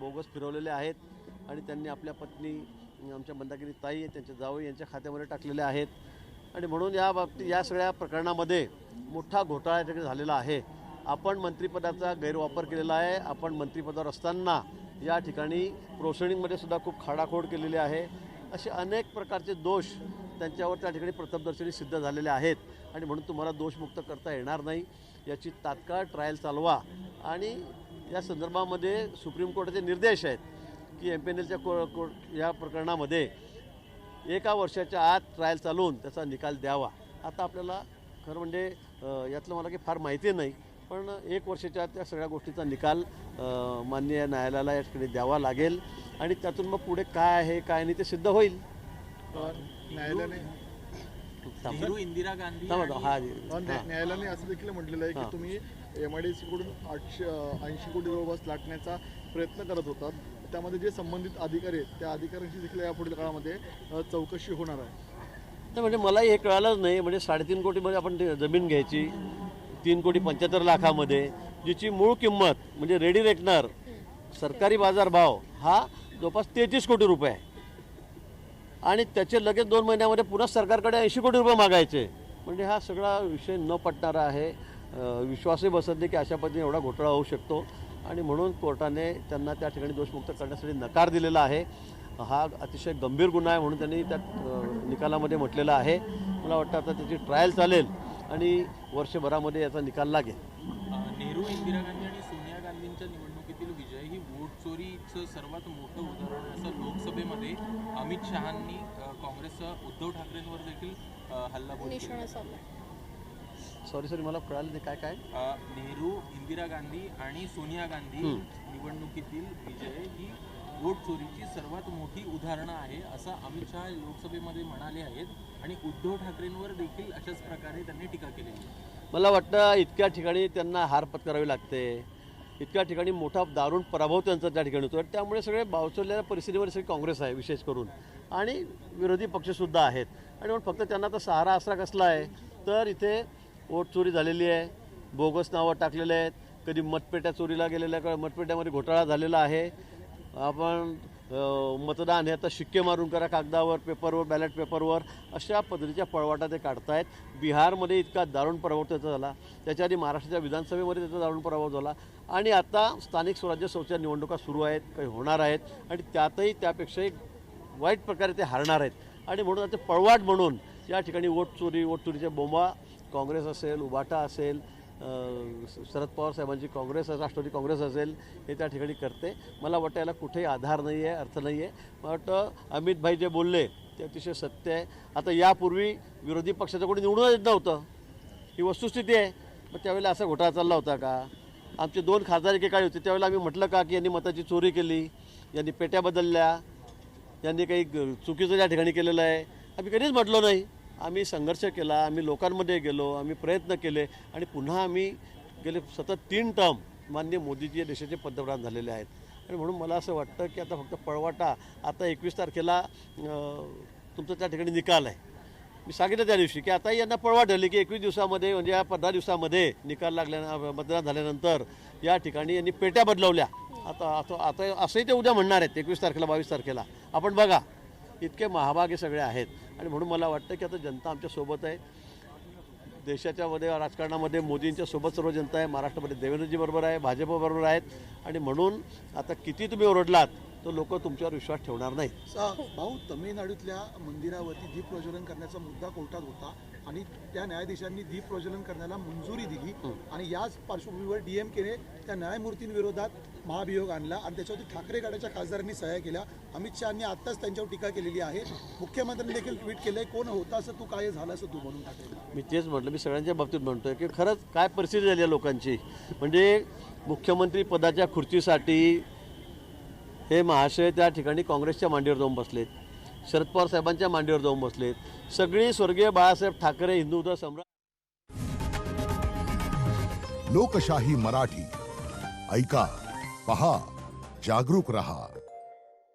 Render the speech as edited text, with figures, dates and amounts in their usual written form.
Bogus फिरवलेले आहेत आणि त्यांनी आपल्या पत्नी आमच्या मंदाकिनी ताई त्यांच्या जावई यांच्या खात्यामध्ये टाकलेले आहेत आणि म्हणून या बाबतीत या सगळ्या प्रकरणामध्ये मोठा घोटाळा या ठिकाणी झालेला आहे। आपण मंत्रिपदाचा गैरवापर केलेला आहे। आपण मंत्रिपदावर असताना या ठिकाणी प्रोसेडिंगमध्ये सुद्धा खूप खाडाखोड केलेली आहे। असे अनेक प्रकारचे दोष त्यांच्यावर त्या ठिकाणी प्रथमदर्शनी सिद्ध झालेले आहेत आणि म्हणून तुम्हाला दोषमुक्त करता येणार नाही। याची तात्काळ ट्रायल चालवा आणि या संदर्भामध्ये सुप्रीम कोर्टाचे निर्देश आहेत की MPNLच्या या प्रकरणामध्ये 1 वर्षाच्या आत ट्रायल चालवून त्याचा निकाल द्यावा। आता आपल्याला खरं म्हणजे यातलं मला काही फार माहिती नाही, पण 1 वर्षाच्या आत त्या सगळ्या गोष्टीचा निकाल माननीय न्यायालयाला या ठिकाणी द्यावा लागेल आणि त्यातून मग पुढे काय आहे काय नाही ते सिद्ध होईल। न्यायालयाने इंदिरा गांधी न्यायालयाने असं देखील म्हटलेलं आहे की तुम्ही MIDC कडून 880 कोटी जवळपास लाटण्याचा प्रयत्न करत होतात, त्यामध्ये जे संबंधित अधिकारी आहेत त्या अधिकाऱ्यांची देखील यापुढील काळामध्ये चौकशी होणार आहे। तर म्हणजे मलाही हे कळालंच नाही। म्हणजे 3.5 कोटीमध्ये आपण जमीन घ्यायची 3,75 लाखामध्ये, जिची मूळ किंमत म्हणजे रेडी रेकनर सरकारी बाजारभाव हा जवळपास 33 कोटी रुपये आहे आणि त्याचे लगेच 2 महिन्यामध्ये पुन्हा सरकारकडे 80 कोटी रुपये मागायचे। म्हणजे हा सगळा विषय न पटणारा आहे। विश्वासही बसत नाही की अशा पद्धतीने एवढा घोटाळा होऊ शकतो आणि म्हणून कोर्टाने त्यांना त्या ठिकाणी दोषमुक्त करण्यासाठी नकार दिलेला आहे। हा अतिशय गंभीर गुन्हा आहे म्हणून त्यांनी त्या निकालामध्ये म्हटलेलं आहे। मला वाटतं आता त्याची ट्रायल चालेल आणि वर्षभरामध्ये याचा निकाल लागेल। नेहरू, इंदिरा गांधी आणि सोनिया गांधींच्या निवडणुकीतील विजय ही वोट चोरीचं सर्वात मोठं उदाहरण आहे असं लोकसभेमध्ये अमित शहांनी काँग्रेस उद्धव ठाकरेंवर देखील हल्लाबोल केला। सॉरी मला कळालं नाही काय काय। नेहरू, इंदिरा गांधी आणि सोनिया गांधी निवडणुकीतील विजय ही वोट चोरीची सर्वात मोठी उदाहरणं आहे असं अमित शहा लोकसभेमध्ये म्हणाले आहेत आणि उद्धव ठाकरेंवर देखील अशाच प्रकारे त्यांनी टीका केलेली आहे। मला वाटतं इतक्या ठिकाणी त्यांना हार पत्करावी लागते, इतक्या ठिकाणी मोठा दारुण पराभव त्यांचा त्या ठिकाणी होतो। त्यामुळे सगळे बावचलेल्या परिस्थितीवर सगळी काँग्रेस आहे विशेष करून आणि विरोधी पक्षसुद्धा आहेत आणि म्हणून फक्त त्यांना तर सहारा आसरा कसला आहे तर इथे वोट चोरी झालेली आहे, बोगस नावं टाकलेले आहेत, कधी मतपेट्या चोरीला गेलेल्या आहे, मतपेट्यामध्ये घोटाळा झालेला आहे। आपण मतदान हे आता शिक्के मारून करा कागदावर, पेपरवर, बॅलेट पेपरवर, अशा पद्धतीच्या पळवाटा ते काढतायत। बिहारमध्ये इतका दारुण पराभव त्याचा झाला, त्याच्या आधी महाराष्ट्राच्या विधानसभेमध्ये त्याचा दारुण पराभव झाला आणि आता स्थानिक स्वराज्य संस्थेच्या निवडणुका सुरू आहेत, काही होणार आहेत आणि त्यातही त्यापेक्षाही वाईट प्रकारे ते हारणार आहेत आणि म्हणून आता पळवाट म्हणून या ठिकाणी वोट चोरीच्या बोंबा काँग्रेस असेल, उभाटा असेल, शरद पवार साहेबांची काँग्रेस, राष्ट्रवादी काँग्रेस असेल, हे त्या ठिकाणी करते। मला वाटतं याला कुठेही आधार नाही आहे, अर्थ नाही आहे। मला वाटतं अमित भाई जे बोलले ते अतिशय सत्य आहे। आता यापूर्वी विरोधी पक्षाचं कोणी निवडून येत नव्हतं, ही वस्तुस्थिती आहे। मग त्यावेळेला असा घोटाळा चालला होता का? आमचे 2 खासदार एकेकाळी होते त्यावेळेला आम्ही म्हटलं का की यांनी मताची चोरी केली, यांनी पेट्या बदलल्या, यांनी काही चुकीचं त्या ठिकाणी केलेलं आहे? आम्ही कधीच म्हटलो नाही। आम्ही संघर्ष केला, आम्ही लोकांमध्ये गेलो, आम्ही प्रयत्न केले आणि पुन्हा आम्ही गेले सतत 3 टर्म माननीय मोदीजी देशाचे पंतप्रधान झालेले आहेत आणि म्हणून मला असं वाटतं की आता फक्त पळवाटा, आता 21 तारखेला तुमचा त्या ठिकाणी निकाल आहे। मी सांगितलं त्या दिवशी की आता यांना पळवाट झाली की 21 दिवसामध्ये म्हणजे या 15 दिवसामध्ये निकाल मतदान झाल्यानंतर या ठिकाणी यांनी पेट्या बदलवल्या। आता असंही ते उद्या म्हणणार आहेत 21 तारखेला 22 तारखेला, आपण बघा। इतके महाभागे सगळे आहेत आणि म्हणून मला वाटतं की आता जनता आमच्यासोबत आहे। देशाच्या राजकारणामध्ये मोदींच्या सोबत सर्व जनता आहे। महाराष्ट्रामध्ये देवेंद्रजी बरोबर आहे, भाजपबरोबर आहेत आणि म्हणून आता किती तुम्ही ओरडलात तर लोक तुमच्यावर विश्वास ठेवणार नाही। भाऊ, तमिळनाडूतल्या मंदिरावरती दीप प्रज्वलन करण्याचा मुद्दा कोर्टात होता आणि त्या न्यायाधीशांनी दीप प्रज्वलन करण्याला मंजुरी दिली आणि याच पार्श्वभूमीवर DMKने त्या न्यायमूर्तींविरोधात महाभियोग आणला आणि त्याच्यावरती ठाकरे गटाच्या खासदारांनी सह्या केल्या। अमित शहांनी आत्ताच त्यांच्यावर टीका केलेली आहे। मुख्यमंत्र्यांनी देखील ट्विट केलंय, कोण होता असं तू, काय झालं असं तू म्हणून टाकलं। मी तेच म्हटलं, मी सगळ्यांच्या बाबतीत म्हणतोय की खरंच काय परिस्थिती झाली आहे लोकांची। म्हणजे मुख्यमंत्री पदाच्या खुर्चीसाठी हे महाशय त्या ठिकाणी काँग्रेसच्या मांडीवर जाऊन बसलेत, शरद पवार साहेबांच्या मांडीवर जाऊन बसलेत, सगळी स्वर्गीय बाळासाहेब ठाकरे हिंदुत्व सम्राट। लोकशाही मराठी ऐका, पहा, जागरूक रहा।